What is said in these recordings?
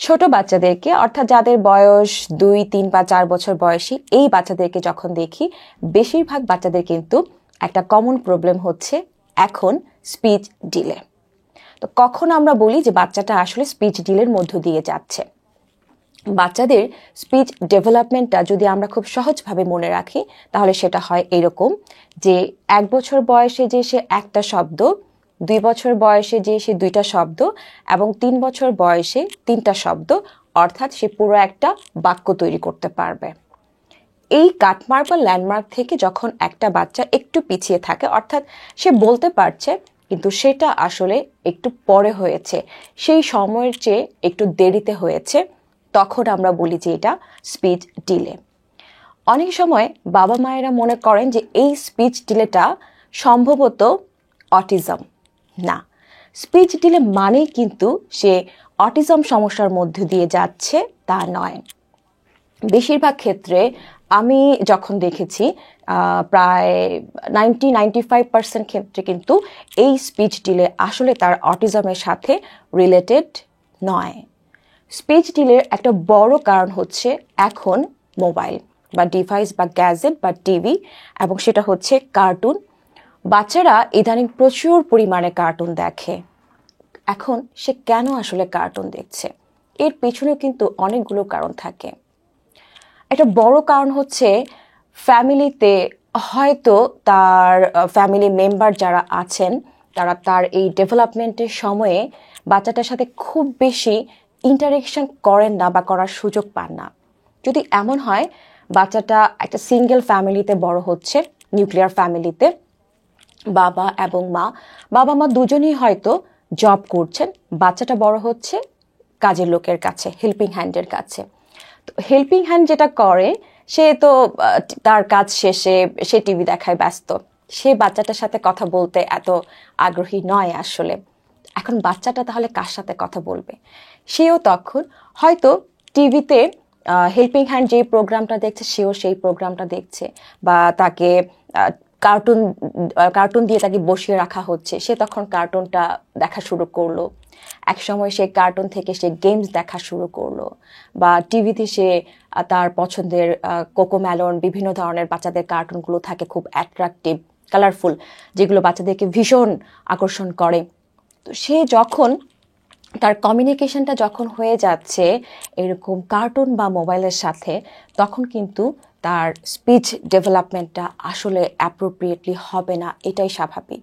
ছোট বাচ্চাদেরকে অর্থাৎ যাদের বয়স 2, 3 বা 4 বছর বয়সী এই বাচ্চাদেরকে যখন দেখি বেশিরভাগ বাচ্চাদের কিন্তু একটা কমন প্রবলেম হচ্ছে এখন স্পিচ ডিলে। তো কখন আমরা বলি যে বাচ্চাটা আসলে স্পিচ ডিলের মধ্য দিয়ে যাচ্ছে? বাচ্চাদের স্পিচ ডেভেলপমেন্টটা যদি আমরা খুব সহজভাবে মনে রাখি তাহলে সেটা হয় এরকম যে 1 বছর বয়সে যে সে একটা শব্দ, 2 বছর বয়সে যে সে 2টা শব্দ এবং 3 বছর বয়সে 3টা শব্দ, অর্থাৎ সে পুরো একটা বাক্য তৈরি করতে পারবে। এই কাটমার্ক বা ল্যান্ডমার্ক থেকে যখন একটা বাচ্চা একটু পিছিয়ে থাকে, অর্থাৎ সে বলতে পারছে কিন্তু সেটা আসলে একটু পরে হয়েছে, সেই সময়ের চেয়ে একটু দেরিতে হয়েছে, তখন আমরা বলি যে এটা স্পিচ ডিলে। অনেক সময় বাবা মায়েরা মনে করেন যে এই স্পিচ ডিলেটা সম্ভবত অটিজম। না, স্পিচ ডিলে মানে কিন্তু সে অটিজম সমস্যার মধ্য দিয়ে যাচ্ছে তা নয়। বেশিরভাগ ক্ষেত্রে আমি যখন দেখেছি প্রায় 90-95% ক্ষেত্রে কিন্তু এই স্পিচ ডিলে আসলে তার অটিজমের সাথে রিলেটেড নয়। স্পিচ ডিলের একটা বড় কারণ হচ্ছে এখন মোবাইল বা ডিভাইস বা গ্যাজেট বা টিভি, এবং সেটা হচ্ছে কার্টুন। বাচ্চারা ইদানিং প্রচুর পরিমাণে কার্টুন দেখে। এখন সে কেন আসলে কার্টুন দেখছে? এর পেছনেও কিন্তু অনেকগুলো কারণ থাকে। একটা বড় কারণ হচ্ছে ফ্যামিলিতে হয়তো তার ফ্যামিলি মেম্বার যারা আছেন তারা তার এই ডেভেলপমেন্টের সময়ে বাচ্চাটার সাথে খুব বেশি ইন্টারেকশন করেন না বা করার সুযোগ পান না। যদি এমন হয় বাচ্চাটা একটা সিঙ্গেল ফ্যামিলিতে বড় হচ্ছে, নিউক্লিয়ার ফ্যামিলিতে, বাবা এবং মা, বাবা মা দুজনেই হয়তো জব করছেন, বাচ্চাটা বড় হচ্ছে কাজের লোকের কাছে, হেল্পিং হ্যান্ডের কাছে। তো হেল্পিং হ্যান্ড যেটা করে সে তো তার কাজ শেষে সে টিভি দেখায় ব্যস্ত, সে বাচ্চাটার সাথে কথা বলতে এত আগ্রহী নয় আসলে। এখন বাচ্চাটা তাহলে কার সাথে কথা বলবে? সেও তখন হয়তো টিভিতে হেল্পিং হ্যান্ড যেই প্রোগ্রামটা দেখছে সেও সেই প্রোগ্রামটা দেখছে, বা তাকে কার্টুন দিয়ে তাকে বসিয়ে রাখা হচ্ছে, সে তখন কার্টুনটা দেখা শুরু করলো। একসময় সে কার্টুন থেকে সে গেমস দেখা শুরু করলো, বা টিভিতে সে তার পছন্দের কোকোমেলন, বিভিন্ন ধরনের বাচ্চাদের কার্টুনগুলো থাকে খুব অ্যাট্রাকটিভ, কালারফুল, যেগুলো বাচ্চাদেরকে ভীষণ আকর্ষণ করে। তো সে যখন তার কমিউনিকেশনটা যখন হয়ে যাচ্ছে এরকম কার্টুন বা মোবাইলের সাথে, তখন কিন্তু তার স্পিচ ডেভেলপমেন্টটা আসলে অ্যাপ্রোপ্রিয়েটলি হবে না, এটাই স্বাভাবিক।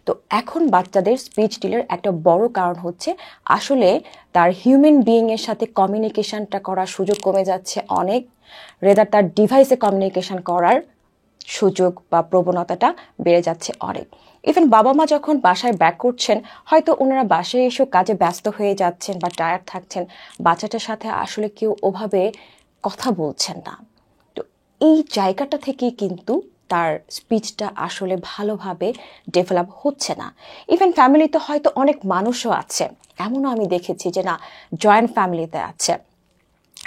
তো এখন বাচ্চাদের স্পিচ ডিলের একটা বড় কারণ হচ্ছে আসলে তার হিউম্যান বিইংয়ের সাথে কমিউনিকেশনটা করার সুযোগ কমে যাচ্ছে অনেক, রেদার তার ডিভাইসে কমিউনিকেশন করার সুযোগ বা প্রবণতাটা বেড়ে যাচ্ছে অনেক। ইভেন বাবা মা যখন বাসায় ব্যাক করছেন, হয়তো ওনারা বাসায় এসেও কাজে ব্যস্ত হয়ে যাচ্ছেন বা টায়ার্ড থাকছেন, বাচ্চাটার সাথে আসলে কেউ ওভাবে কথা বলছেন না। তো এই জায়গাটা থেকেই কিন্তু তার স্পিচটা আসলে ভালোভাবে ডেভেলপ হচ্ছে না। ইভেন ফ্যামিলিতে হয়তো অনেক মানুষও আছে, এমনও আমি দেখেছি যে না, জয়েন্ট ফ্যামিলিতে আছে,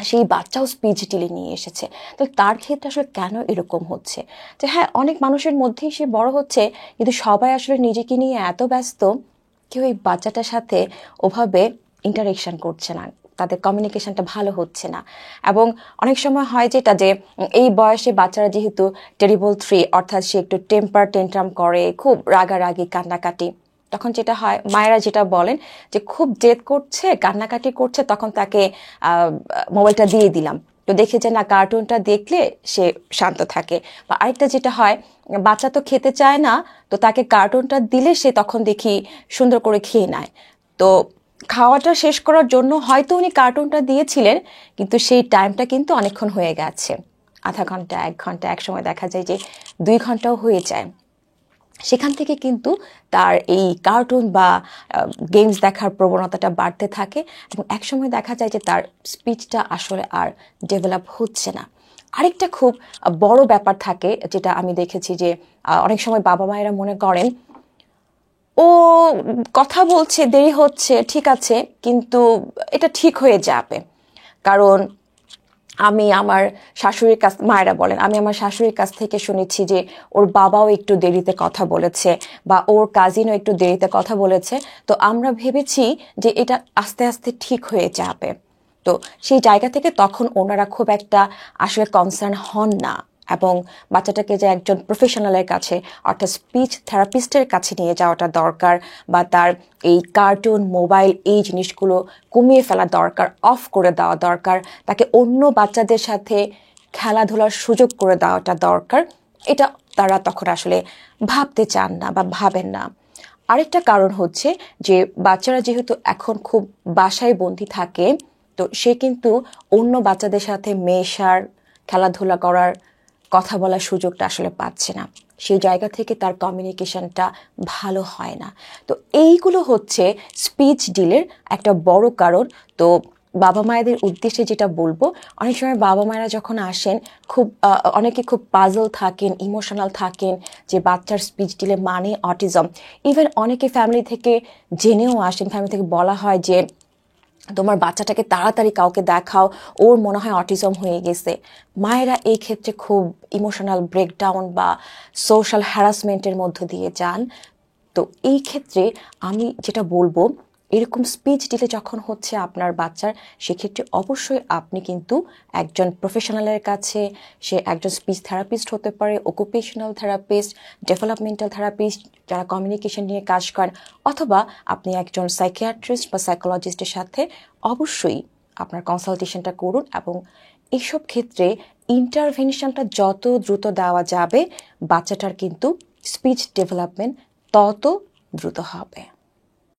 সেই বাচ্চাও স্পিচ ডিলে নিয়ে এসেছে। তো তার ক্ষেত্রে আসলে কেন এরকম হচ্ছে? যে হ্যাঁ, অনেক মানুষের মধ্যেই সে বড় হচ্ছে, কিন্তু সবাই আসলে নিজেকে নিয়ে এত ব্যস্ত, কেউ এই বাচ্চাটার সাথে ওভাবে ইন্টারেকশন করছে না, তাদের কমিউনিকেশনটা ভালো হচ্ছে না। এবং অনেক সময় হয় যেটা যে এই বয়সে বাচ্চারা যেহেতু টেরিবল 3, অর্থাৎ সে একটু টেম্পার টেন্ট্রাম করে, খুব রাগারাগি কান্নাকাটি, তখন যেটা হয় মায়েরা যেটা বলেন যে খুব জেদ করছে, কান্নাকাটি করছে, তখন তাকে মোবাইলটা দিয়ে দিলাম, তো দেখে যে না কার্টুনটা দেখলে সে শান্ত থাকে। বা আরেকটা যেটা হয়, বাচ্চা তো খেতে চায় না, তো তাকে কার্টুনটা দিলে সে তখন দেখি সুন্দর করে খেয়ে নেয়। তো খাওয়াটা শেষ করার জন্য হয়তো উনি কার্টুনটা দিয়েছিলেন, কিন্তু সেই টাইমটা কিন্তু অনেকক্ষণ হয়ে গেছে, আধা ঘন্টা, 1 ঘন্টা, এক সময় দেখা যায় যে 2 ঘন্টাও হয়ে যায়। সেখান থেকে কিন্তু তার এই কার্টুন বা গেমস দেখার প্রবণতাটা বাড়তে থাকে, এবং একসময় দেখা যায় যে তার স্পিচটা আসলে আর ডেভেলপ হচ্ছে না। আরেকটা খুব বড় ব্যাপার থাকে যেটা আমি দেখেছি যে অনেক সময় বাবা মায়েরা মনে করেন ও কথা বলছে, দেরি হচ্ছে, ঠিক আছে, কিন্তু এটা ঠিক হয়ে যাবে, কারণ আমি আমার শাশুড়ির কাছ মায়েরা বলেন আমি আমার শাশুড়ির কাছ থেকে শুনেছি যে ওর বাবাও একটু দেরিতে কথা বলেছে বা ওর কাজিনও একটু দেরিতে কথা বলেছে। তো আমরা ভেবেছি যে এটা আস্তে আস্তে ঠিক হয়ে যাবে। তো সেই জায়গা থেকে তখন ওনারা খুব একটা আসলে কনসার্ন হন না, এবং বাচ্চাটাকে যে একজন প্রফেশনালের কাছে অর্থাৎ স্পিচ থেরাপিস্টের কাছে নিয়ে যাওয়াটা দরকার, বা তার এই কার্টুন মোবাইল এই জিনিসগুলো কমিয়ে ফেলা দরকার, অফ করে দেওয়া দরকার, তাকে অন্য বাচ্চাদের সাথে খেলাধুলার সুযোগ করে দেওয়াটা দরকার, এটা তারা তখন আসলে ভাবতে চান না বা ভাবেন না। আরেকটা কারণ হচ্ছে যে বাচ্চারা যেহেতু এখন খুব বাসায় বন্দি থাকে, তো সে কিন্তু অন্য বাচ্চাদের সাথে মেশার, খেলাধুলা করার, কথা বলার সুযোগটা আসলে পাচ্ছে না। সেই জায়গা থেকে তার কমিউনিকেশনটা ভালো হয় না। তো এইগুলো হচ্ছে স্পিচ ডিলের একটা বড় কারণ। তো বাবা মায়েদের উদ্দেশ্যে যেটা বলবো, অনেক সময় বাবা মায়েরা যখন আসেন অনেকে খুব পাজল থাকেন, ইমোশনাল থাকেন যে বাচ্চার স্পিচ ডিলে মানে অটিজম। ইভেন অনেকে ফ্যামিলি থেকে জেনেও আসেন, ফ্যামিলি থেকে বলা হয় যে তোমার বাচ্চাটাকে তাড়াতাড়ি কাউকে দেখাও, ওর মনে হয় অটিজম হয়ে গেছে। মায়েরা এই ক্ষেত্রে খুব ইমোশনাল ব্রেকডাউন বা সোশ্যাল হ্যারাসমেন্টের মধ্য দিয়ে যান। তো এই ক্ষেত্রে আমি যেটা বলবো, এরকম স্পিচ দিলে যখন হচ্ছে আপনার বাচ্চার, সেক্ষেত্রে অবশ্যই আপনি কিন্তু একজন প্রফেশনালের কাছে, সে একজন স্পিচ থেরাপিস্ট হতে পারে, অকুপেশনাল থেরাপিস্ট, ডেভেলপমেন্টাল থেরাপিস্ট যারা কমিউনিকেশন নিয়ে কাজ করেন, অথবা আপনি একজন সাইকিয়াট্রিস্ট বা সাইকোলজিস্টের সাথে অবশ্যই আপনার কনসালটেশনটা করুন। এবং এইসব ক্ষেত্রে ইন্টারভেনশনটা যত দ্রুত দেওয়া যাবে, বাচ্চাটার কিন্তু স্পিচ ডেভেলপমেন্ট তত দ্রুত হবে।